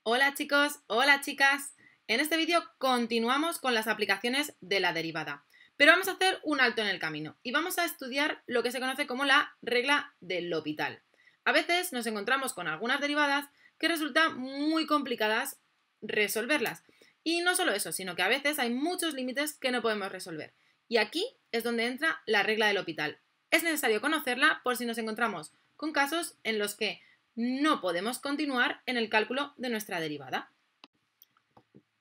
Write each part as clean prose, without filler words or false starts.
Hola chicos, hola chicas. En este vídeo continuamos con las aplicaciones de la derivada, pero vamos a hacer un alto en el camino y vamos a estudiar lo que se conoce como la regla del L'Hopital. A veces nos encontramos con algunas derivadas que resultan muy complicadas resolverlas. Y no solo eso, sino que a veces hay muchos límites que no podemos resolver. Y aquí es donde entra la regla del L'Hopital. Es necesario conocerla por si nos encontramos con casos en los que no podemos continuar en el cálculo de nuestra derivada.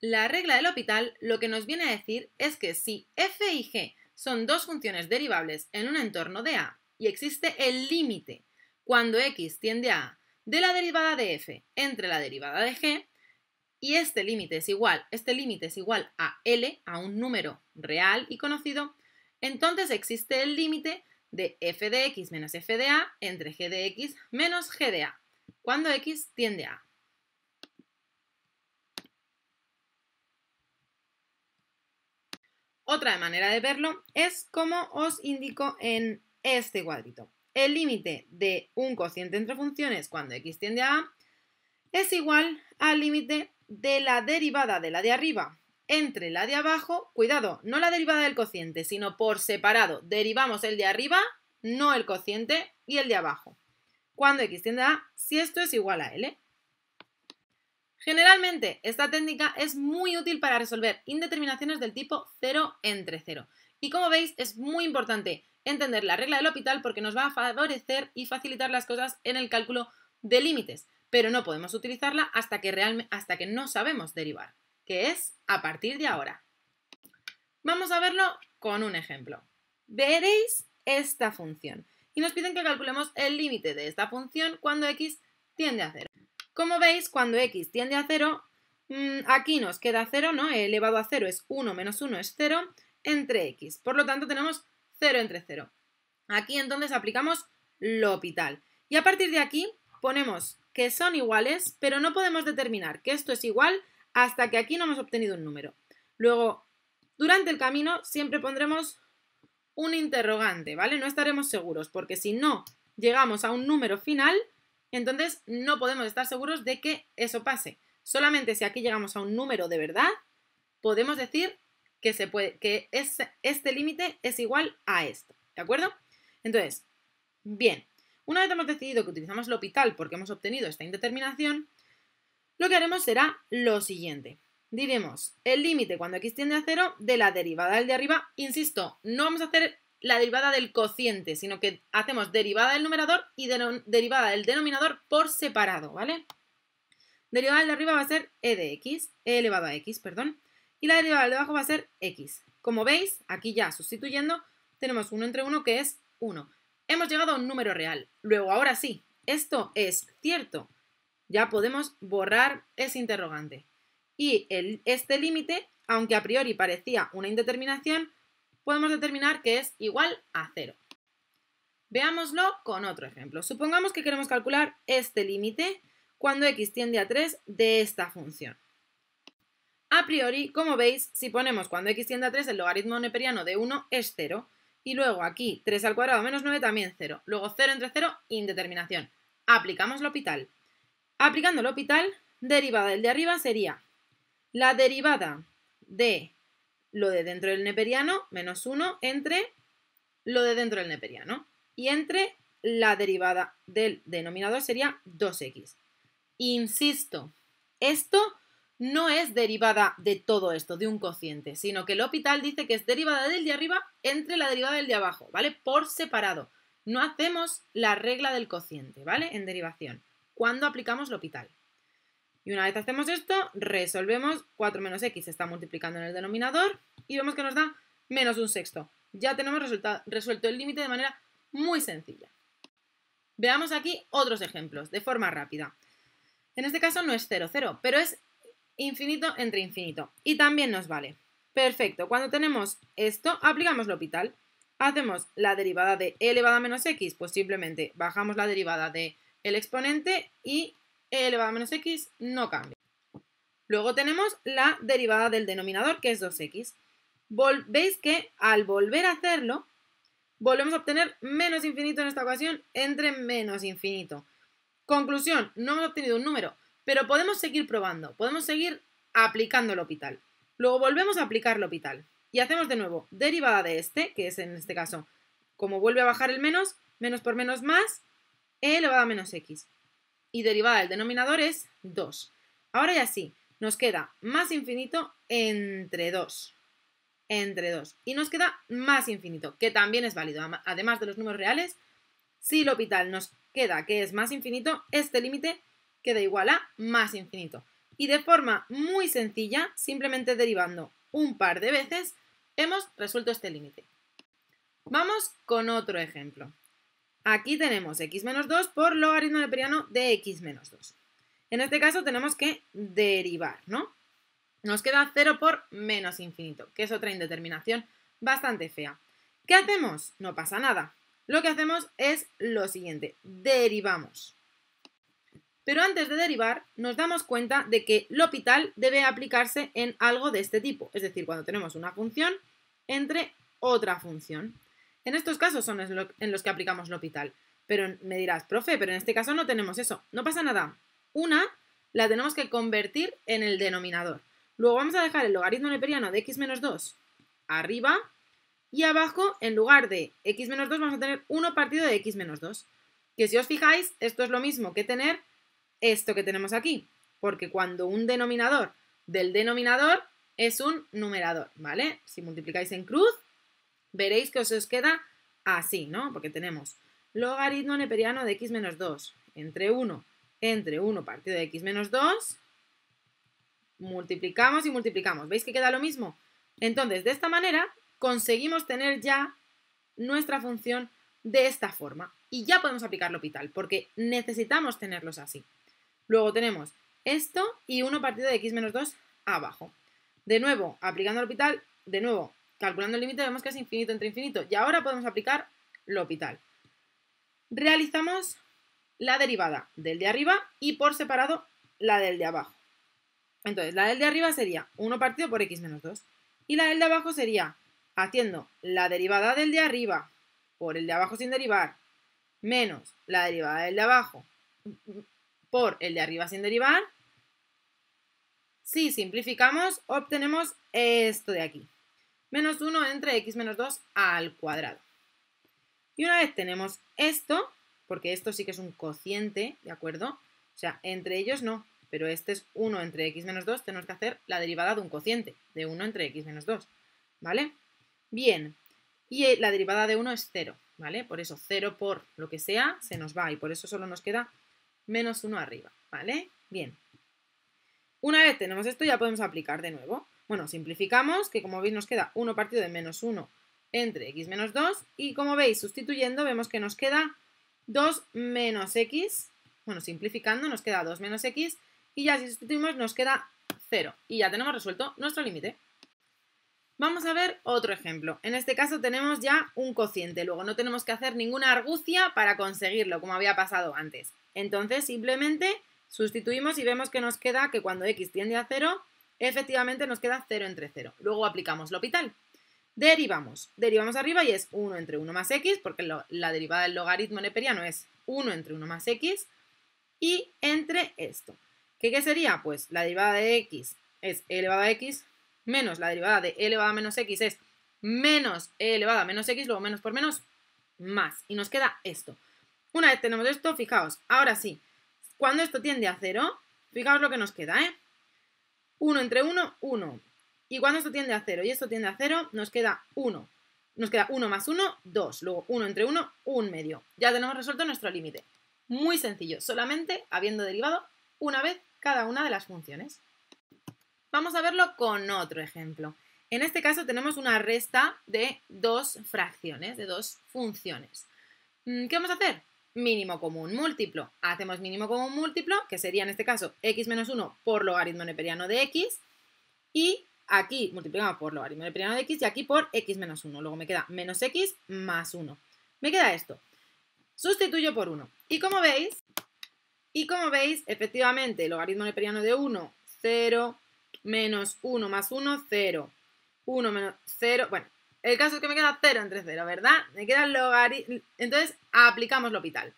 La regla del L'Hopital lo que nos viene a decir es que si f y g son dos funciones derivables en un entorno de A y existe el límite cuando x tiende a A de la derivada de f entre la derivada de g y este límite es igual a L, a un número real y conocido, entonces existe el límite de f de x menos f de A entre g de x menos g de A, cuando x tiende a A. Otra manera de verlo es como os indico en este cuadrito. El límite de un cociente entre funciones cuando x tiende a A es igual al límite de la derivada de la de arriba entre la de abajo. Cuidado, no la derivada del cociente, sino por separado. Derivamos el de arriba, no el cociente, y el de abajo. Cuando x tiende a A, si esto es igual a L. Generalmente, esta técnica es muy útil para resolver indeterminaciones del tipo 0 entre 0. Y como veis, es muy importante entender la regla del L'Hopital porque nos va a favorecer y facilitar las cosas en el cálculo de límites. Pero no podemos utilizarla hasta que no sabemos derivar, que es a partir de ahora. Vamos a verlo con un ejemplo. Veréis esta función y nos piden que calculemos el límite de esta función cuando x tiende a 0. Como veis, cuando x tiende a 0, aquí nos queda 0, ¿no? E elevado a 0 es 1 menos 1 es 0 entre x. Por lo tanto, tenemos 0 entre 0. Aquí entonces aplicamos L'Hopital. Y a partir de aquí ponemos que son iguales, pero no podemos determinar que esto es igual hasta que aquí no hemos obtenido un número. Luego, durante el camino siempre pondremos un interrogante, ¿vale? No estaremos seguros, porque si no llegamos a un número final, entonces no podemos estar seguros de que eso pase. Solamente si aquí llegamos a un número de verdad, podemos decir que este límite es igual a esto, ¿de acuerdo? Entonces, bien, una vez hemos decidido que utilizamos L'Hopital porque hemos obtenido esta indeterminación, lo que haremos será lo siguiente. Diremos el límite cuando x tiende a 0 de la derivada del de arriba. Insisto, no vamos a hacer la derivada del cociente, sino que hacemos derivada del numerador y derivada del denominador por separado, ¿vale? Derivada del de arriba va a ser e elevado a x, perdón, y la derivada del de abajo va a ser x. Como veis, aquí ya sustituyendo, tenemos 1 entre 1 que es 1. Hemos llegado a un número real. Luego, ahora sí, esto es cierto. Ya podemos borrar ese interrogante. Y este límite, aunque a priori parecía una indeterminación, podemos determinar que es igual a 0. Veámoslo con otro ejemplo. Supongamos que queremos calcular este límite cuando x tiende a 3 de esta función. A priori, como veis, si ponemos cuando x tiende a 3, el logaritmo neperiano de 1 es 0. Y luego aquí 3 al cuadrado menos 9 también 0. Luego 0 entre 0, indeterminación. Aplicamos L'Hopital. Aplicando L'Hopital, derivada del de arriba sería la derivada de lo de dentro del neperiano, menos 1, entre lo de dentro del neperiano. Y entre la derivada del denominador sería 2x. Insisto, esto no es derivada de todo esto, de un cociente, sino que L'Hopital dice que es derivada del de arriba entre la derivada del de abajo, ¿vale? Por separado. No hacemos la regla del cociente, ¿vale? En derivación, cuando aplicamos L'Hopital. Y una vez hacemos esto, resolvemos 4 menos x se está multiplicando en el denominador y vemos que nos da menos un sexto. Ya tenemos resuelto el límite de manera muy sencilla. Veamos aquí otros ejemplos, de forma rápida. En este caso no es 0, 0, pero es infinito entre infinito. Y también nos vale. Perfecto, cuando tenemos esto, aplicamos L'Hopital. Hacemos la derivada de e elevado a menos x, pues simplemente bajamos la derivada del exponente y e elevado a menos x no cambia. Luego tenemos la derivada del denominador, que es 2x. Veis que al volver a hacerlo, volvemos a obtener menos infinito en esta ocasión entre menos infinito. Conclusión, no hemos obtenido un número, Pero podemos seguir probando, podemos seguir aplicando el L'Hopital. Luego volvemos a aplicar L'Hopital y hacemos de nuevo derivada de este, que es en este caso, como vuelve a bajar el menos, menos por menos más, e elevado a menos x. Y derivada del denominador es 2. Ahora ya sí, nos queda más infinito entre 2. Entre 2. Y nos queda más infinito, que también es válido. Además de los números reales, si L'Hopital nos queda que es más infinito, este límite queda igual a más infinito. Y de forma muy sencilla, simplemente derivando un par de veces, hemos resuelto este límite. Vamos con otro ejemplo. Aquí tenemos x menos 2 por logaritmo neperiano de x menos 2. En este caso tenemos que derivar, ¿no? Nos queda 0 por menos infinito, que es otra indeterminación bastante fea. ¿Qué hacemos? No pasa nada. Lo que hacemos es lo siguiente, derivamos. Pero antes de derivar, nos damos cuenta de que L'Hopital debe aplicarse en algo de este tipo, es decir, cuando tenemos una función entre otra función. En estos casos son en los que aplicamos L'Hopital. Pero me dirás, profe, pero en este caso no tenemos eso. No pasa nada. Una la tenemos que convertir en el denominador. Luego vamos a dejar el logaritmo neperiano de x menos 2 arriba y abajo, en lugar de x menos 2, vamos a tener 1 partido de x menos 2. Que si os fijáis, esto es lo mismo que tener esto que tenemos aquí. Porque cuando un denominador del denominador es un numerador, ¿vale? Si multiplicáis en cruz, veréis que os queda así, ¿no? Porque tenemos logaritmo neperiano de x menos 2 entre 1 partido de x menos 2, multiplicamos y multiplicamos. ¿Veis que queda lo mismo? Entonces, de esta manera, conseguimos tener ya nuestra función de esta forma. Y ya podemos aplicar L'Hopital, porque necesitamos tenerlos así. Luego tenemos esto y 1 partido de x menos 2 abajo. De nuevo, aplicando L'Hopital, de nuevo, calculando el límite, vemos que es infinito entre infinito. Y ahora podemos aplicar L'Hopital. Realizamos la derivada del de arriba y por separado la del de abajo. Entonces, la del de arriba sería 1 partido por x menos 2. Y la del de abajo sería haciendo la derivada del de arriba por el de abajo sin derivar, menos la derivada del de abajo por el de arriba sin derivar. Si simplificamos, obtenemos esto de aquí. Menos 1 entre x menos 2 al cuadrado. Y una vez tenemos esto, porque esto sí que es un cociente, ¿de acuerdo? O sea, entre ellos no, pero este es 1 entre x menos 2, tenemos que hacer la derivada de un cociente, de 1 entre x menos 2, ¿vale? Bien, y la derivada de 1 es 0, ¿vale? Por eso 0 por lo que sea se nos va y por eso solo nos queda menos 1 arriba, ¿vale? Bien. Una vez tenemos esto ya podemos aplicar de nuevo. Bueno, simplificamos, que como veis nos queda 1 partido de menos 1 entre x menos 2 y como veis sustituyendo vemos que nos queda 2 menos x, bueno, simplificando nos queda 2 menos x y ya si sustituimos nos queda 0 y ya tenemos resuelto nuestro límite. Vamos a ver otro ejemplo. En este caso tenemos ya un cociente, luego no tenemos que hacer ninguna argucia para conseguirlo como había pasado antes. Entonces simplemente sustituimos y vemos que nos queda que cuando x tiende a 0, efectivamente nos queda 0 entre 0. Luego aplicamos L'Hopital. Derivamos. Derivamos arriba y es 1 entre 1 más x, porque la derivada del logaritmo neperiano es 1 entre 1 más x, y entre esto. ¿Qué sería? Pues la derivada de x es e elevado a x, menos la derivada de e elevado a menos x es menos e elevado a menos x, luego menos por menos, más. Y nos queda esto. Una vez tenemos esto, fijaos, ahora sí, cuando esto tiende a 0, fijaos lo que nos queda, 1 entre 1, 1. Y cuando esto tiende a 0 y esto tiende a 0, nos queda 1. Nos queda 1 más 1, 2. Luego 1 entre 1, 1 medio. Ya tenemos resuelto nuestro límite. Muy sencillo, solamente habiendo derivado una vez cada una de las funciones. Vamos a verlo con otro ejemplo. En este caso tenemos una resta de dos fracciones, de dos funciones. ¿Qué vamos a hacer? Mínimo común múltiplo. Hacemos mínimo común múltiplo, que sería en este caso x menos 1 por logaritmo neperiano de x. Y aquí multiplicamos por logaritmo neperiano de x y aquí por x menos 1. Luego me queda menos x más 1. Me queda esto. Sustituyo por 1. Y como veis, efectivamente, el logaritmo neperiano de 1, 0, menos 1 más 1, 0. 1 menos 0, bueno, el caso es que me queda 0 entre 0, ¿verdad? Me queda el logaritmo, entonces aplicamos L'Hopital.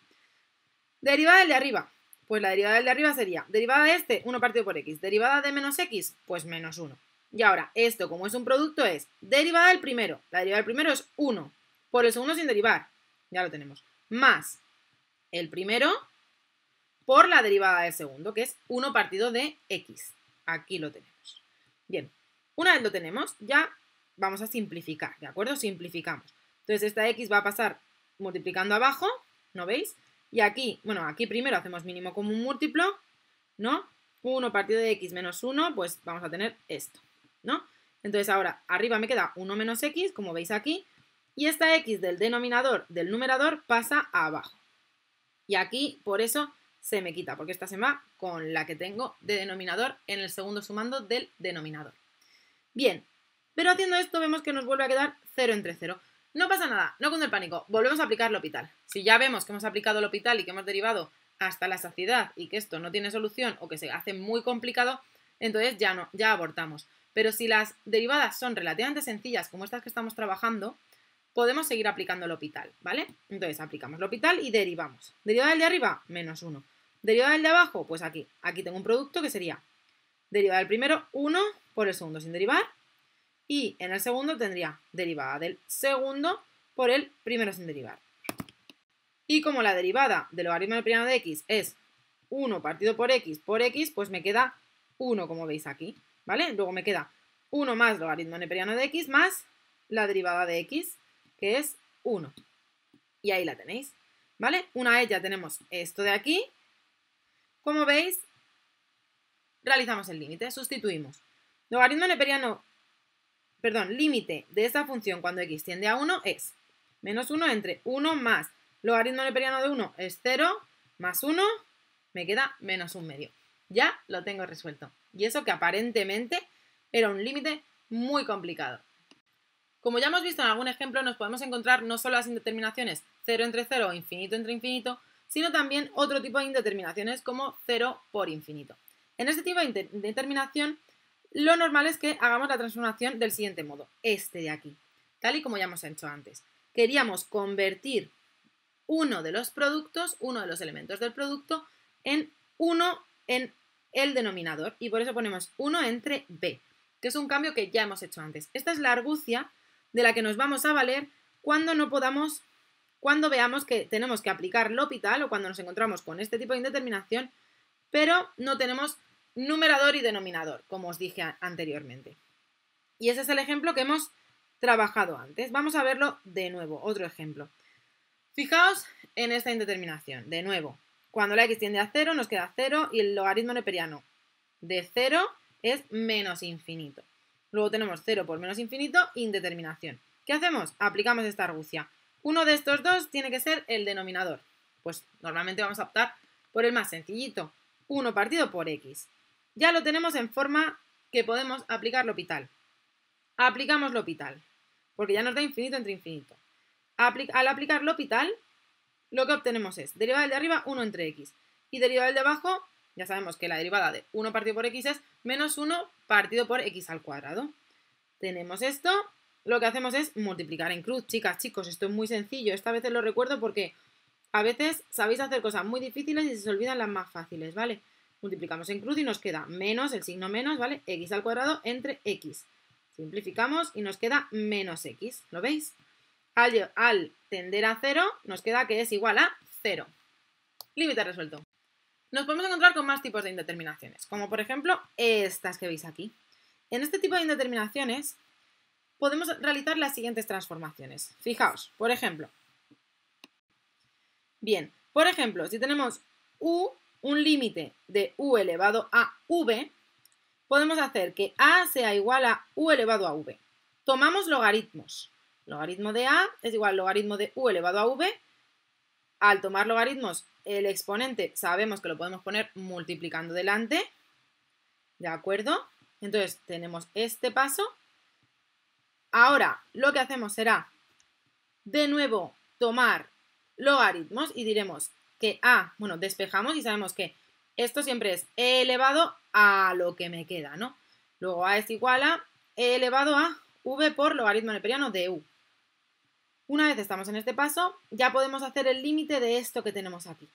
Derivada del de arriba, Pues la derivada del de arriba sería, derivada de este, 1 partido por x. Derivada de menos x, pues menos 1. Y ahora, esto como es un producto es derivada del primero. La derivada del primero es 1 por el segundo sin derivar. Ya lo tenemos. Más el primero por la derivada del segundo, que es 1 partido de x. Aquí lo tenemos. Bien, una vez lo tenemos, ya vamos a simplificar, ¿de acuerdo? Simplificamos. Entonces esta x va a pasar multiplicando abajo, ¿no veis? Y aquí, bueno, aquí primero hacemos mínimo común múltiplo, ¿no? 1 partido de x menos 1, pues vamos a tener esto, ¿no? Entonces ahora arriba me queda 1 menos x, como veis aquí, y esta x del denominador del numerador pasa a abajo. Y aquí, por eso, se me quita, porque esta se va con la que tengo de denominador en el segundo sumando del denominador. Bien, pero haciendo esto vemos que nos vuelve a quedar 0 entre 0. No pasa nada, no cunde el pánico, volvemos a aplicar L'Hopital. Si ya vemos que hemos aplicado L'Hopital y que hemos derivado hasta la saciedad y que esto no tiene solución o que se hace muy complicado, entonces ya abortamos. Pero si las derivadas son relativamente sencillas, como estas que estamos trabajando, podemos seguir aplicando L'Hopital, ¿vale? Entonces aplicamos L'Hopital y derivamos. Derivada del de arriba, menos 1. Derivada del de abajo, pues aquí. Aquí tengo un producto que sería derivada del primero, 1 por el segundo sin derivar. Y en el segundo tendría derivada del segundo por el primero sin derivar. Y como la derivada del logaritmo neperiano de x es 1 partido por x, pues me queda 1, como veis aquí, ¿vale? Luego me queda 1 más logaritmo neperiano de x más la derivada de x, que es 1. Y ahí la tenéis, ¿vale? Una vez ya tenemos esto de aquí, como veis, realizamos el límite, sustituimos. Logaritmo neperiano, límite de esta función cuando x tiende a 1 es menos 1 entre 1 más logaritmo neperiano de 1 es 0, más 1, me queda menos 1 medio. Ya lo tengo resuelto. Y eso que aparentemente era un límite muy complicado. Como ya hemos visto en algún ejemplo, nos podemos encontrar no solo las indeterminaciones 0 entre 0 o infinito entre infinito, sino también otro tipo de indeterminaciones como 0 por infinito. En este tipo de indeterminación, lo normal es que hagamos la transformación del siguiente modo, este de aquí, tal y como ya hemos hecho antes. Queríamos convertir uno de los productos, uno de los elementos del producto, en 1 en el denominador, y por eso ponemos 1 entre b, que es un cambio que ya hemos hecho antes. Esta es la argucia de la que nos vamos a valer cuando cuando veamos que tenemos que aplicar L'Hopital o cuando nos encontramos con este tipo de indeterminación, pero no tenemos numerador y denominador, como os dije anteriormente. Y ese es el ejemplo que hemos trabajado antes. Vamos a verlo de nuevo, otro ejemplo. Fijaos en esta indeterminación, de nuevo. Cuando la x tiende a 0 nos queda 0 y el logaritmo neperiano de 0 es menos infinito. Luego tenemos 0 por menos infinito, indeterminación. ¿Qué hacemos? Aplicamos esta argucia. Uno de estos dos tiene que ser el denominador. Pues normalmente vamos a optar por el más sencillito, 1 partido por x. Ya lo tenemos en forma que podemos aplicar L'Hopital. Aplicamos L'Hopital, porque ya nos da infinito entre infinito. Al aplicar L'Hopital, lo que obtenemos es derivada del de arriba 1 entre x. Y derivada del de abajo, ya sabemos que la derivada de 1 partido por x es menos 1 partido por x al cuadrado. Tenemos esto, lo que hacemos es multiplicar en cruz. Chicas, chicos, esto es muy sencillo. Esta vez lo recuerdo porque a veces sabéis hacer cosas muy difíciles y se olvidan las más fáciles, ¿vale? Multiplicamos en cruz y nos queda menos, el signo menos, ¿vale? X al cuadrado entre x. Simplificamos y nos queda menos x, ¿lo veis? Al tender a 0 nos queda que es igual a 0. Límite resuelto. Nos podemos encontrar con más tipos de indeterminaciones, como por ejemplo estas que veis aquí. En este tipo de indeterminaciones podemos realizar las siguientes transformaciones. Fijaos, por ejemplo. Bien, por ejemplo, si tenemos un límite de u elevado a v, podemos hacer que a sea igual a u elevado a v. Tomamos logaritmos. Logaritmo de a es igual al logaritmo de u elevado a v. Al tomar logaritmos, el exponente sabemos que lo podemos poner multiplicando delante. ¿De acuerdo? Entonces tenemos este paso. Ahora lo que hacemos será, de nuevo, tomar logaritmos y diremos que despejamos y sabemos que esto siempre es e elevado a lo que me queda, ¿no? Luego a es igual a e elevado a v por logaritmo neperiano de u. Una vez estamos en este paso, ya podemos hacer el límite de esto que tenemos aquí.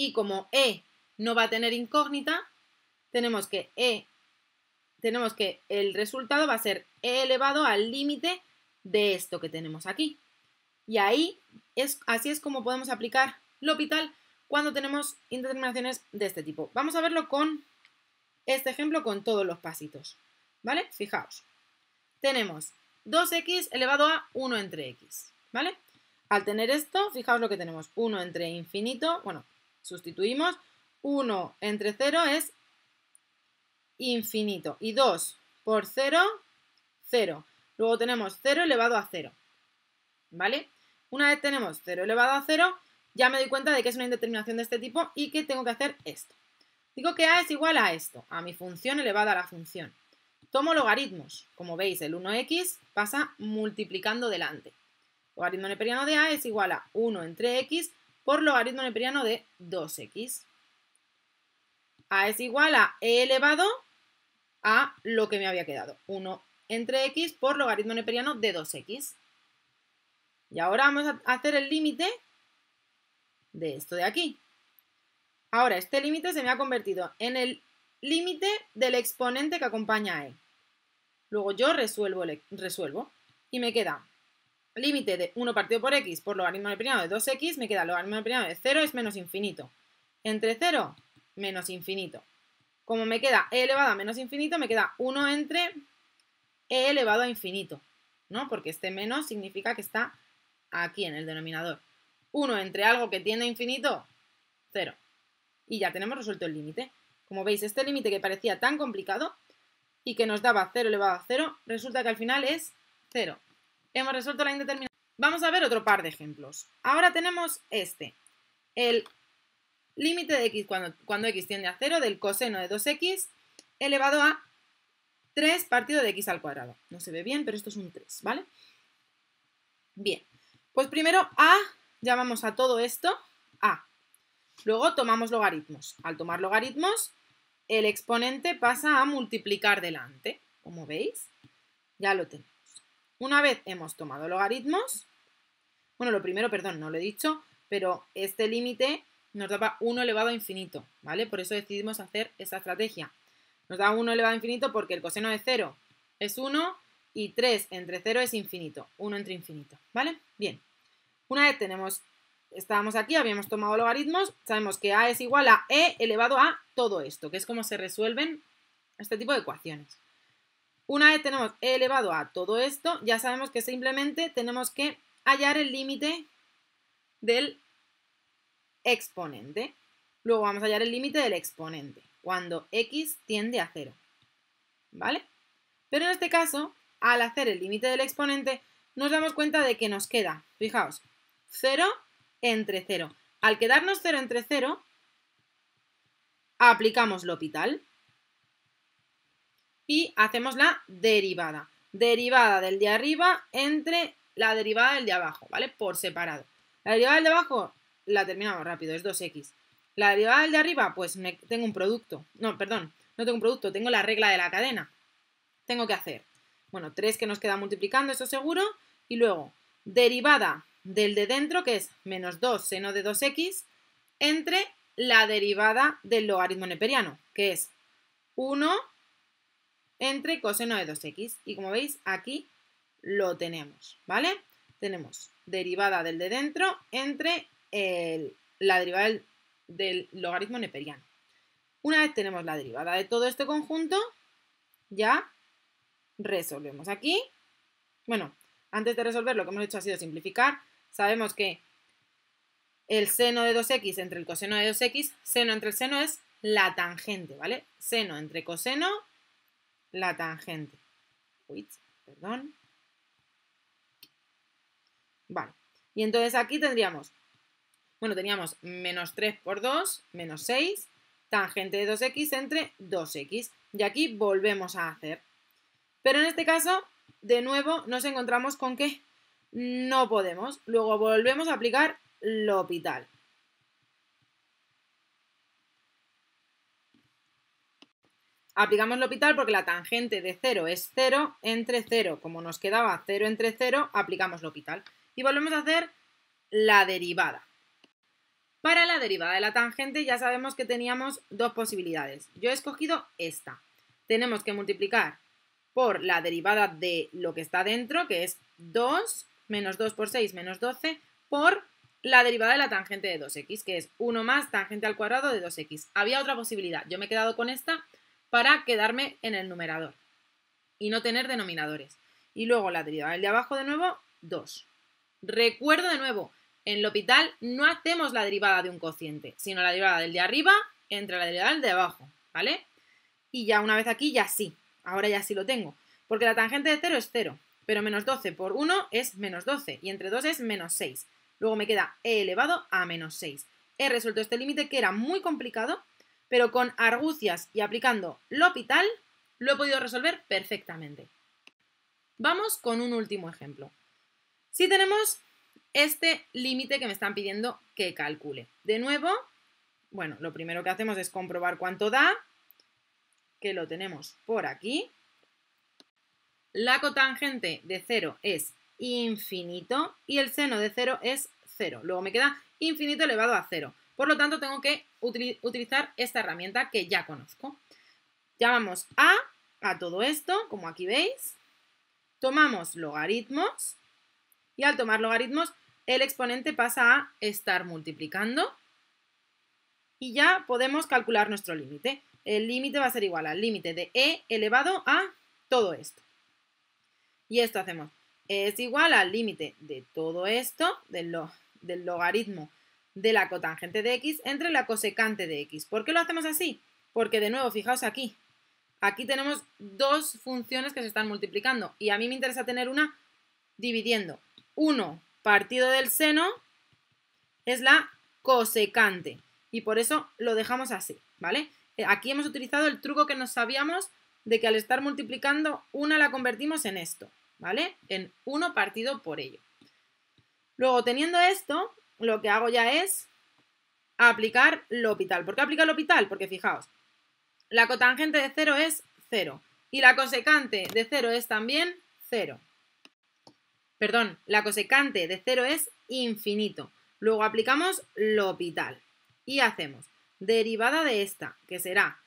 y como e no va a tener incógnita, tenemos que el resultado va a ser e elevado al límite de esto que tenemos aquí. Y así es como podemos aplicar L'Hopital cuando tenemos indeterminaciones de este tipo. Vamos a verlo con este ejemplo con todos los pasitos, ¿vale? Fijaos, tenemos 2x elevado a 1 entre x, ¿vale? Al tener esto, fijaos lo que tenemos, 1 entre infinito, bueno, sustituimos, 1 entre 0 es infinito, y 2 por 0, 0. Luego tenemos 0 elevado a 0, ¿vale? Una vez tenemos 0 elevado a 0, ya me doy cuenta de que es una indeterminación de este tipo y que tengo que hacer esto. Digo que a es igual a esto, a mi función elevada a la función. Tomo logaritmos. Como veis, el 1x pasa multiplicando delante. Logaritmo neperiano de a es igual a 1 entre x por logaritmo neperiano de 2x. A es igual a e elevado a lo que me había quedado. 1 entre x por logaritmo neperiano de 2x. Y ahora vamos a hacer el límite de esto de aquí. Ahora, este límite se me ha convertido en el límite del exponente que acompaña a e. Luego yo resuelvo y me queda límite de 1 partido por x por logaritmo neperiano de 2x, me queda logaritmo neperiano de 0 es menos infinito. Entre 0, menos infinito. Como me queda e elevado a menos infinito, me queda 1 entre e elevado a infinito, ¿no? Porque este menos significa que está aquí en el denominador. 1 entre algo que tiende a infinito, 0. Y ya tenemos resuelto el límite. Como veis, este límite que parecía tan complicado y que nos daba 0 elevado a 0, resulta que al final es 0. Hemos resuelto la indeterminación. Vamos a ver otro par de ejemplos. Ahora tenemos este. El límite de x cuando x tiende a 0 del coseno de 2x elevado a 3 partido de x al cuadrado. No se ve bien, pero esto es un 3, ¿vale? Bien. Pues primero a, llamamos a todo esto a. Luego tomamos logaritmos. Al tomar logaritmos, el exponente pasa a multiplicar delante. Como veis, ya lo tenemos. Una vez hemos tomado logaritmos, bueno, lo primero, perdón, no lo he dicho, pero este límite nos daba 1 elevado a infinito, ¿vale? Por eso decidimos hacer esta estrategia. Nos da 1 elevado a infinito porque el coseno de 0 es 1 y 3 entre 0 es infinito. 1 entre infinito, ¿vale? Bien. Una vez estábamos aquí, habíamos tomado logaritmos, sabemos que a es igual a e elevado a todo esto, que es como se resuelven este tipo de ecuaciones. Una vez tenemos e elevado a todo esto, ya sabemos que simplemente tenemos que hallar el límite del exponente. Luego vamos a hallar el límite del exponente, cuando x tiende a 0, ¿vale? Pero en este caso, al hacer el límite del exponente, nos damos cuenta de que nos queda, fijaos, 0 entre 0. Al quedarnos 0 entre 0, aplicamos L'Hopital y hacemos la derivada. Derivada del de arriba entre la derivada del de abajo, ¿vale? Por separado. La derivada del de abajo la terminamos rápido, es 2x. La derivada del de arriba, pues tengo un producto. No, perdón, no tengo un producto, tengo la regla de la cadena. Tengo que hacer, bueno, 3 que nos queda multiplicando, eso seguro. Y luego, derivada del de dentro, que es menos 2 seno de 2x, entre la derivada del logaritmo neperiano, que es 1 entre coseno de 2x. Y como veis, aquí lo tenemos, ¿vale? Tenemos derivada del de dentro entre la derivada del logaritmo neperiano. Una vez tenemos la derivada de todo este conjunto, ya resolvemos aquí. Bueno, antes de resolver lo que hemos hecho ha sido simplificar. Sabemos que el seno de 2x entre el coseno de 2x, seno entre el seno es la tangente, ¿vale? Seno entre coseno, la tangente. Uy, perdón. Vale. Y entonces aquí tendríamos, bueno, teníamos menos 3 por 2, menos 6, tangente de 2x entre 2x. Y aquí volvemos a hacer. Pero en este caso, de nuevo, nos encontramos con que no podemos. Luego volvemos a aplicar L'Hopital. Aplicamos L'Hopital porque la tangente de 0 es 0 entre 0. Como nos quedaba 0 entre 0, aplicamos L'Hopital. Y volvemos a hacer la derivada. Para la derivada de la tangente ya sabemos que teníamos dos posibilidades. Yo he escogido esta. Tenemos que multiplicar por la derivada de lo que está dentro, que es 2, menos 2 por 6, menos 12, por la derivada de la tangente de 2x, que es 1 más tangente al cuadrado de 2x. Había otra posibilidad. Yo me he quedado con esta para quedarme en el numerador y no tener denominadores. Y luego la derivada del de abajo de nuevo, 2. Recuerdo de nuevo, en L'Hopital no hacemos la derivada de un cociente, sino la derivada del de arriba entre la derivada del de abajo, ¿vale? Y ya una vez aquí ya sí, ahora ya sí lo tengo, porque la tangente de 0 es 0, pero menos 12 por 1 es menos 12 y entre 2 es menos 6. Luego me queda e elevado a menos 6. He resuelto este límite que era muy complicado, pero con argucias y aplicando L'Hopital lo he podido resolver perfectamente. Vamos con un último ejemplo. Si tenemos este límite que me están pidiendo que calcule. De nuevo, bueno, lo primero que hacemos es comprobar cuánto da, que lo tenemos por aquí. La cotangente de 0 es infinito y el seno de 0 es 0. Luego me queda infinito elevado a 0. Por lo tanto, tengo que utilizar esta herramienta que ya conozco. Llamamos a todo esto, como aquí veis. Tomamos logaritmos y al tomar logaritmos el exponente pasa a estar multiplicando y ya podemos calcular nuestro límite. El límite va a ser igual al límite de e elevado a todo esto. Y esto hacemos. Es igual al límite de todo esto, del logaritmo de la cotangente de x entre la cosecante de x. ¿Por qué lo hacemos así? Porque de nuevo, fijaos aquí. Aquí tenemos dos funciones que se están multiplicando y a mí me interesa tener una dividiendo. 1 partido del seno es la cosecante y por eso lo dejamos así, ¿vale? Aquí hemos utilizado el truco que nos sabíamos de que al estar multiplicando una la convertimos en esto, ¿vale? En 1 partido por ello. Luego, teniendo esto, lo que hago ya es aplicar L'Hopital. ¿Por qué aplicar L'Hopital? Porque fijaos, la cotangente de 0 es 0 y la cosecante de 0 es también 0. Perdón, la cosecante de 0 es infinito. Luego aplicamos L'Hopital y hacemos derivada de esta, que será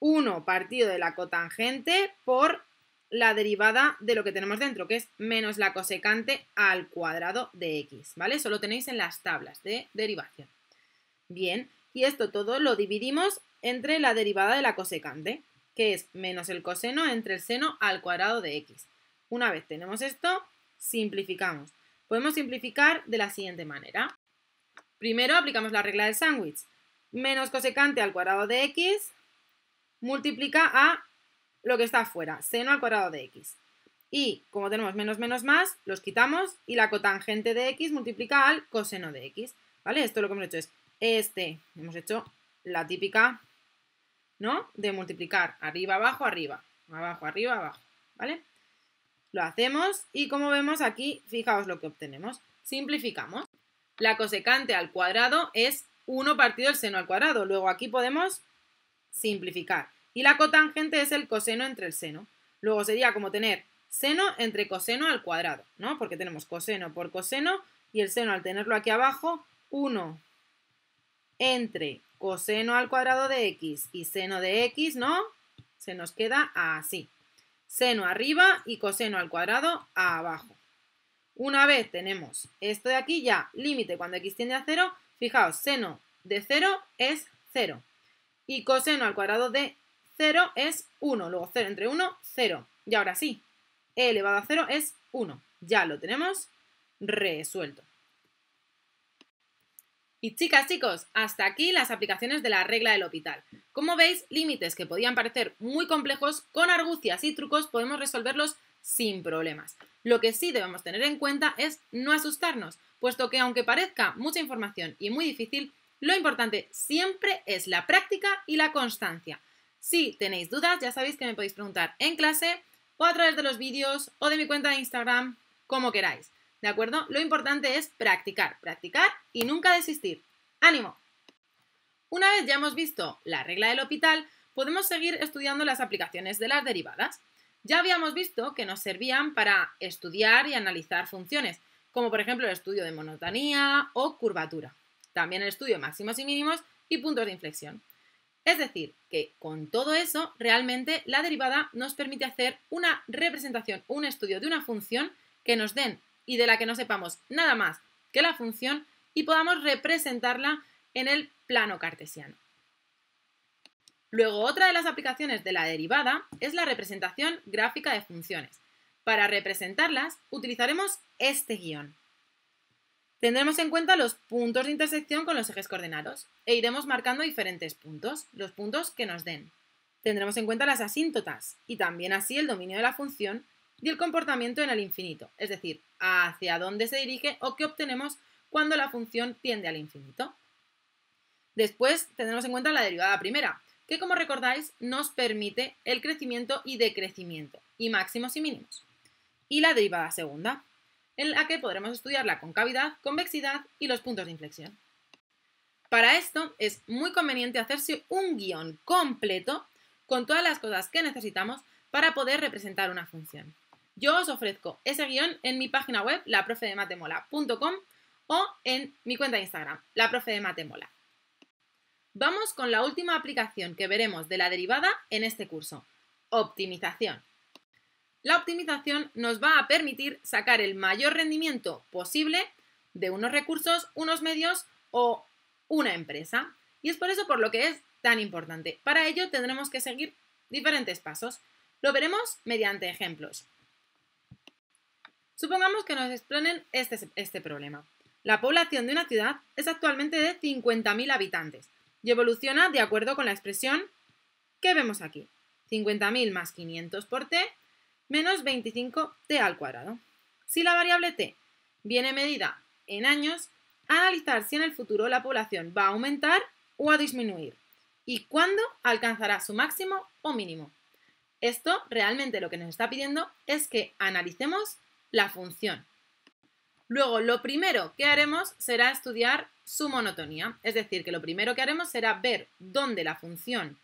1 partido de la cotangente por la derivada de lo que tenemos dentro, que es menos la cosecante al cuadrado de x, ¿vale? Eso lo tenéis en las tablas de derivación. Bien, y esto todo lo dividimos entre la derivada de la cosecante, que es menos el coseno entre el seno al cuadrado de x. Una vez tenemos esto, simplificamos. Podemos simplificar de la siguiente manera. Primero aplicamos la regla del sándwich. Menos cosecante al cuadrado de x multiplica a lo que está afuera, seno al cuadrado de x. Y como tenemos menos menos más, los quitamos y la cotangente de x multiplica al coseno de x. ¿Vale? Esto lo que hemos hecho es hemos hecho la típica, ¿no? De multiplicar arriba, abajo, arriba, abajo, ¿vale? Lo hacemos y como vemos aquí, fijaos lo que obtenemos. Simplificamos. La cosecante al cuadrado es 1 partido del seno al cuadrado. Luego aquí podemos simplificar. Y la cotangente es el coseno entre el seno. Luego sería como tener seno entre coseno al cuadrado, ¿no? Porque tenemos coseno por coseno y el seno al tenerlo aquí abajo, 1 entre coseno al cuadrado de x y seno de x, ¿no? Se nos queda así. Seno arriba y coseno al cuadrado abajo. Una vez tenemos esto de aquí, ya límite cuando x tiende a 0, fijaos, seno de 0 es 0 y coseno al cuadrado de 0 es 1, luego 0 entre 1, 0. Y ahora sí, e elevado a 0 es 1. Ya lo tenemos resuelto. Y chicas, chicos, hasta aquí las aplicaciones de la regla de L'Hopital. Como veis, límites que podían parecer muy complejos, con argucias y trucos podemos resolverlos sin problemas. Lo que sí debemos tener en cuenta es no asustarnos, puesto que aunque parezca mucha información y muy difícil, lo importante siempre es la práctica y la constancia. Si tenéis dudas, ya sabéis que me podéis preguntar en clase o a través de los vídeos o de mi cuenta de Instagram, como queráis. ¿De acuerdo? Lo importante es practicar, practicar y nunca desistir. ¡Ánimo! Una vez ya hemos visto la regla de L'Hopital, podemos seguir estudiando las aplicaciones de las derivadas. Ya habíamos visto que nos servían para estudiar y analizar funciones, como por ejemplo el estudio de monotonía o curvatura. también el estudio de máximos y mínimos y puntos de inflexión. Es decir, que con todo eso, realmente la derivada nos permite hacer una representación, un estudio de una función que nos den y de la que no sepamos nada más que la función y podamos representarla en el plano cartesiano. Luego, otra de las aplicaciones de la derivada es la representación gráfica de funciones. Para representarlas, utilizaremos este guión. Tendremos en cuenta los puntos de intersección con los ejes coordenados e iremos marcando diferentes puntos, los puntos que nos den. Tendremos en cuenta las asíntotas y también así el dominio de la función y el comportamiento en el infinito, es decir, hacia dónde se dirige o qué obtenemos cuando la función tiende al infinito. Después tendremos en cuenta la derivada primera, que como recordáis nos permite el crecimiento y decrecimiento, y máximos y mínimos. Y la derivada segunda, en la que podremos estudiar la concavidad, convexidad y los puntos de inflexión. Para esto es muy conveniente hacerse un guión completo con todas las cosas que necesitamos para poder representar una función. Yo os ofrezco ese guión en mi página web, laprofedematemola.com o en mi cuenta de Instagram, laprofedematemola. Vamos con la última aplicación que veremos de la derivada en este curso, optimización. La optimización nos va a permitir sacar el mayor rendimiento posible de unos recursos, unos medios o una empresa. Y es por eso por lo que es tan importante. Para ello tendremos que seguir diferentes pasos. Lo veremos mediante ejemplos. Supongamos que nos exponen este problema. La población de una ciudad es actualmente de 50.000 habitantes y evoluciona de acuerdo con la expresión que vemos aquí. 50.000 más 500 por t menos 25t al cuadrado. Si la variable t viene medida en años, analizar si en el futuro la población va a aumentar o a disminuir y cuándo alcanzará su máximo o mínimo. Esto realmente lo que nos está pidiendo es que analicemos la función. Luego, lo primero que haremos será estudiar su monotonía, es decir, que lo primero que haremos será ver dónde la función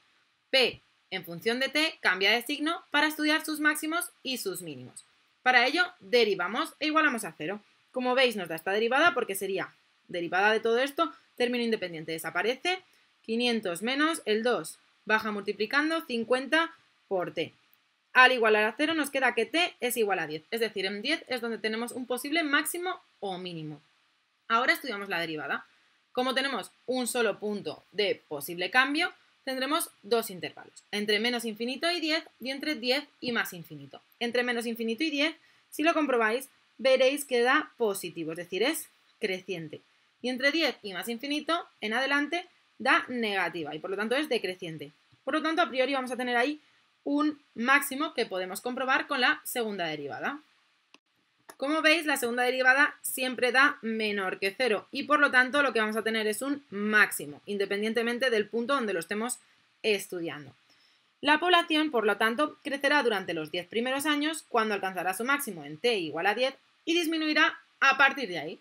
p en función de t cambia de signo para estudiar sus máximos y sus mínimos. Para ello, derivamos e igualamos a 0. Como veis, nos da esta derivada porque sería derivada de todo esto, término independiente desaparece, 500 menos el 2 baja multiplicando 50 por t. Al igualar a 0 nos queda que t es igual a 10, es decir, en 10 es donde tenemos un posible máximo o mínimo. Ahora estudiamos la derivada. Como tenemos un solo punto de posible cambio, tendremos dos intervalos, entre menos infinito y 10 y entre 10 y más infinito. Entre menos infinito y 10, si lo comprobáis, veréis que da positivo, es decir, es creciente. Y entre 10 y más infinito, en adelante, da negativa y por lo tanto es decreciente. Por lo tanto, a priori vamos a tener ahí un máximo que podemos comprobar con la segunda derivada. Como veis, la segunda derivada siempre da menor que 0 y por lo tanto lo que vamos a tener es un máximo, independientemente del punto donde lo estemos estudiando. La población, por lo tanto, crecerá durante los 10 primeros años cuando alcanzará su máximo en t igual a 10 y disminuirá a partir de ahí.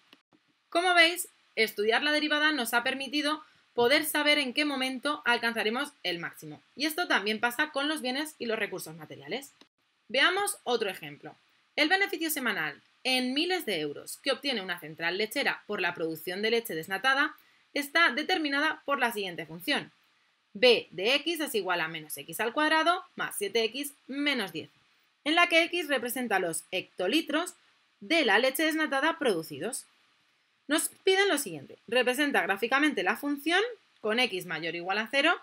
Como veis, estudiar la derivada nos ha permitido poder saber en qué momento alcanzaremos el máximo. Y esto también pasa con los bienes y los recursos materiales. Veamos otro ejemplo. El beneficio semanal en miles de euros que obtiene una central lechera por la producción de leche desnatada está determinada por la siguiente función. b de x es igual a menos x al cuadrado más 7x menos 10, en la que x representa los hectolitros de la leche desnatada producidos. Nos piden lo siguiente, representa gráficamente la función con x mayor o igual a 0,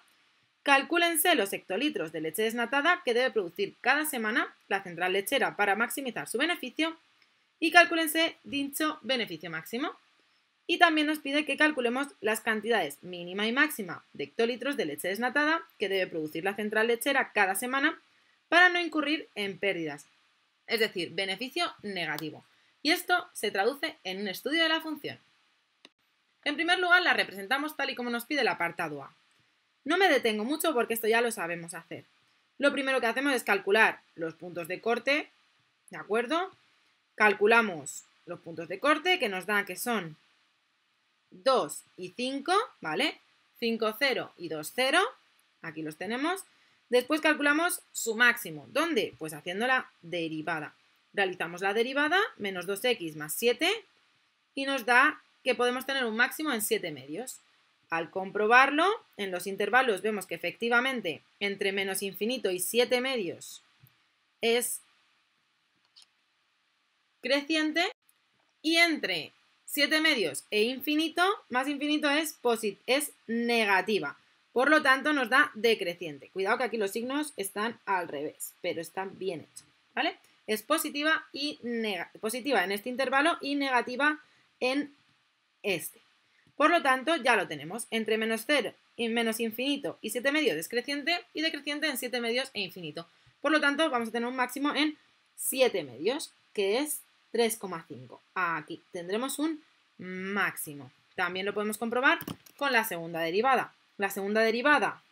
calcúlense los hectolitros de leche desnatada que debe producir cada semana la central lechera para maximizar su beneficio y calcúlense dicho beneficio máximo. Y también nos pide que calculemos las cantidades mínima y máxima de hectolitros de leche desnatada que debe producir la central lechera cada semana para no incurrir en pérdidas, es decir, beneficio negativo. Y esto se traduce en un estudio de la función. En primer lugar, la representamos tal y como nos pide el apartado A. No me detengo mucho porque esto ya lo sabemos hacer. Lo primero que hacemos es calcular los puntos de corte, ¿de acuerdo? Calculamos los puntos de corte que nos dan que son 2 y 5, ¿vale? 5, 0 y 2, 0. Aquí los tenemos. Después calculamos su máximo. ¿Dónde? Pues haciendo la derivada. Realizamos la derivada, menos 2x más 7, y nos da que podemos tener un máximo en 7 medios. Al comprobarlo, en los intervalos vemos que efectivamente entre menos infinito y 7 medios es creciente y entre 7 medios e infinito, más infinito es negativa. Por lo tanto, nos da decreciente. Cuidado que aquí los signos están al revés, pero están bien hechos, ¿vale? Es positiva en este intervalo y negativa en este. Por lo tanto, ya lo tenemos. Entre menos 0 y menos infinito y 7 medios es creciente y decreciente en 7 medios e infinito. Por lo tanto, vamos a tener un máximo en 7 medios, que es 3,5. Aquí tendremos un máximo. También lo podemos comprobar con la segunda derivada. La segunda derivada,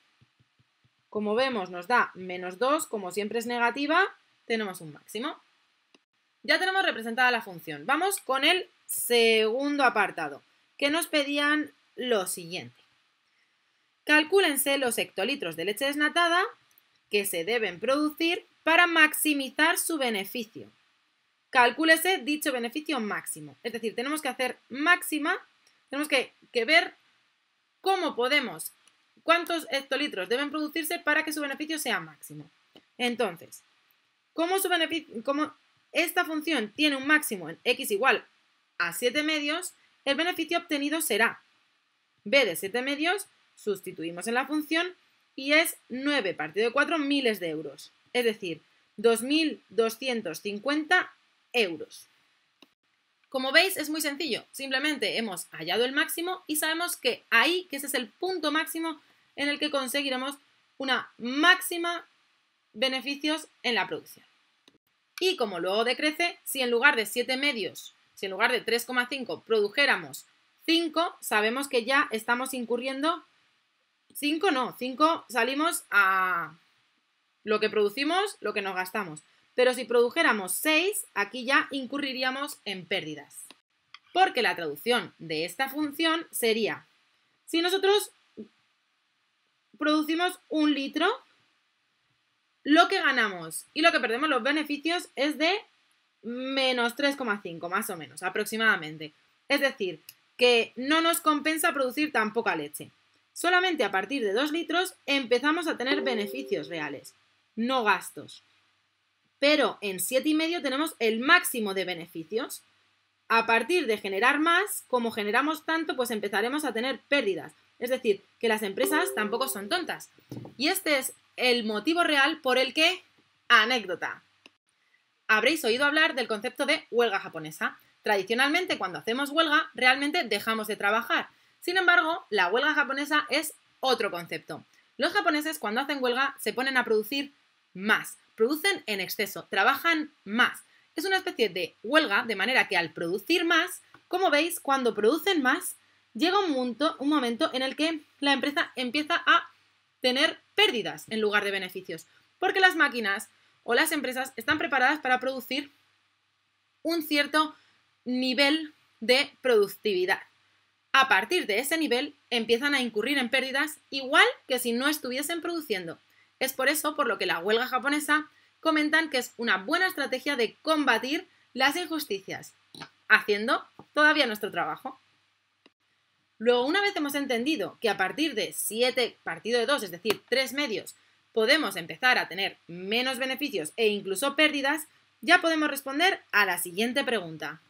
como vemos, nos da menos 2, como siempre es negativa, tenemos un máximo. Ya tenemos representada la función. Vamos con el segundo apartado, que nos pedían lo siguiente. Calcúlense los hectolitros de leche desnatada que se deben producir para maximizar su beneficio. Calcúlese dicho beneficio máximo. Es decir, tenemos que hacer máxima, tenemos que ver cuántos hectolitros deben producirse para que su beneficio sea máximo. Entonces, como esta función tiene un máximo en x igual a 7 medios, el beneficio obtenido será b de 7 medios, sustituimos en la función y es 9 partido de 4 miles de euros. Es decir, 2.250 euros. Como veis, es muy sencillo. Simplemente hemos hallado el máximo y sabemos que que ese es el punto máximo en el que conseguiremos una máxima beneficios en la producción. Y como luego decrece, si en lugar de 7 medios, si en lugar de 3,5 produjéramos 5, sabemos que ya estamos incurriendo 5 salimos a lo que producimos, lo que nos gastamos. Pero si produjéramos 6, aquí ya incurriríamos en pérdidas. Porque la traducción de esta función sería, si nosotros producimos 1 litro, lo que ganamos y lo que perdemos los beneficios es de menos 3,5, más o menos, aproximadamente. Es decir, que no nos compensa producir tan poca leche. Solamente a partir de 2 litros empezamos a tener beneficios reales, no gastos. Pero en 7,5 tenemos el máximo de beneficios. A partir de generar más, como generamos tanto, pues empezaremos a tener pérdidas. Es decir, que las empresas tampoco son tontas. Y este es el motivo real por el que, anécdota, habréis oído hablar del concepto de huelga japonesa. Tradicionalmente, cuando hacemos huelga, realmente dejamos de trabajar. Sin embargo, la huelga japonesa es otro concepto. Los japoneses, cuando hacen huelga, se ponen a producir más. Producen en exceso, trabajan más. Es una especie de huelga, de manera que al producir más, como veis, cuando producen más, llega un momento en el que la empresa empieza a tener pérdidas en lugar de beneficios, porque las máquinas o las empresas están preparadas para producir un cierto nivel de productividad. A partir de ese nivel empiezan a incurrir en pérdidas igual que si no estuviesen produciendo. Es por eso por lo que la huelga japonesa comentan que es una buena estrategia de combatir las injusticias, haciendo todavía nuestro trabajo. Luego, una vez hemos entendido que a partir de 7 partido de 2, es decir, 3 medios, podemos empezar a tener menos beneficios e incluso pérdidas, ya podemos responder a la siguiente pregunta.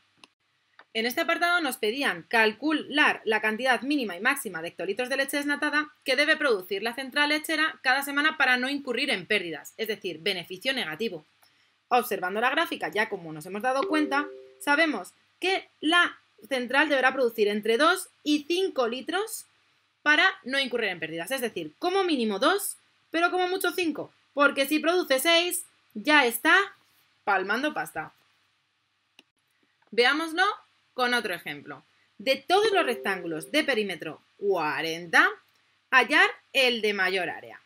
En este apartado nos pedían calcular la cantidad mínima y máxima de hectolitros de leche desnatada que debe producir la central lechera cada semana para no incurrir en pérdidas, es decir, beneficio negativo. Observando la gráfica, ya como nos hemos dado cuenta, sabemos que la central deberá producir entre 2 y 5 litros para no incurrir en pérdidas, es decir, como mínimo 2, pero como mucho 5, porque si produce 6 ya está palmando pasta. Veámoslo con otro ejemplo. De todos los rectángulos de perímetro 40, hallar el de mayor área.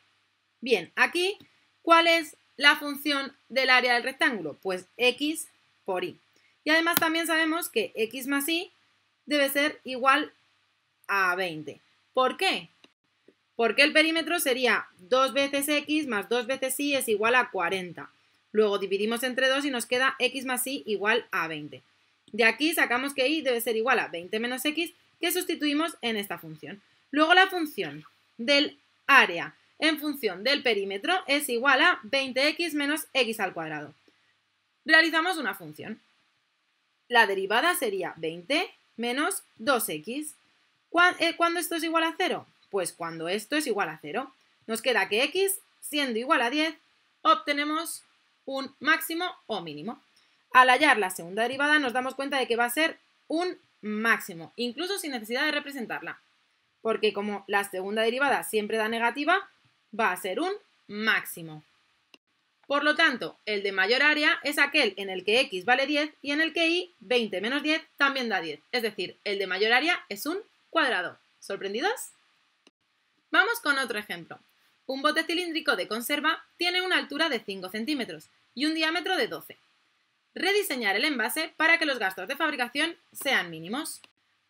Bien, aquí, ¿cuál es la función del área del rectángulo? Pues x por y. Y además también sabemos que x más y debe ser igual a 20. ¿Por qué? Porque el perímetro sería 2 veces x más 2 veces y es igual a 40. Luego dividimos entre 2 y nos queda x más y igual a 20. De aquí sacamos que y debe ser igual a 20 menos x, que sustituimos en esta función. Luego la función del área en función del perímetro es igual a 20x menos x al cuadrado. Realizamos una función. La derivada sería 20 menos 2x. ¿Cuándo esto es igual a 0? Pues cuando esto es igual a 0. Nos queda que x, siendo igual a 10, obtenemos un máximo o mínimo. Al hallar la segunda derivada nos damos cuenta de que va a ser un máximo, incluso sin necesidad de representarla. Porque como la segunda derivada siempre da negativa, va a ser un máximo. Por lo tanto, el de mayor área es aquel en el que x vale 10 y en el que y, 20 menos 10, también da 10. Es decir, el de mayor área es un cuadrado. ¿Sorprendidos? Vamos con otro ejemplo. Un bote cilíndrico de conserva tiene una altura de 5 centímetros y un diámetro de 12. Rediseñar el envase para que los gastos de fabricación sean mínimos.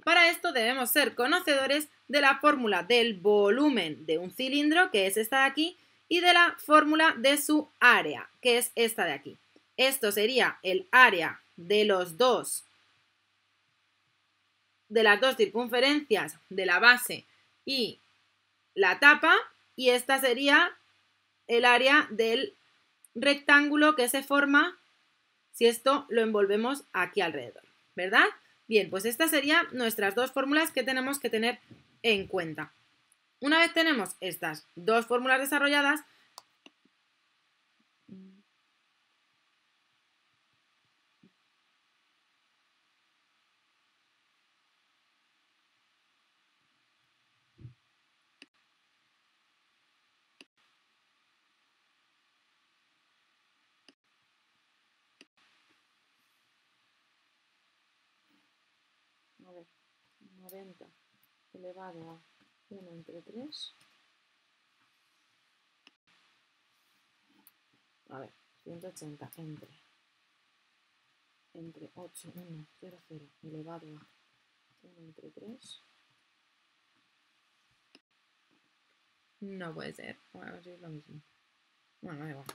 Para esto debemos ser conocedores de la fórmula del volumen de un cilindro, que es esta de aquí, y de la fórmula de su área, que es esta de aquí. Esto sería el área de las dos circunferencias de la base y la tapa, y esta sería el área del rectángulo que se forma si esto lo envolvemos aquí alrededor, ¿verdad? Bien, pues estas serían nuestras dos fórmulas que tenemos que tener en cuenta. Una vez tenemos estas dos fórmulas desarrolladas, a ver, 90 elevado a 1 entre 3, a ver, 180 entre 8, 1, 0, 0 elevado a 1 entre 3. No puede ser. Bueno, a ver si es lo mismo. Bueno, da igual.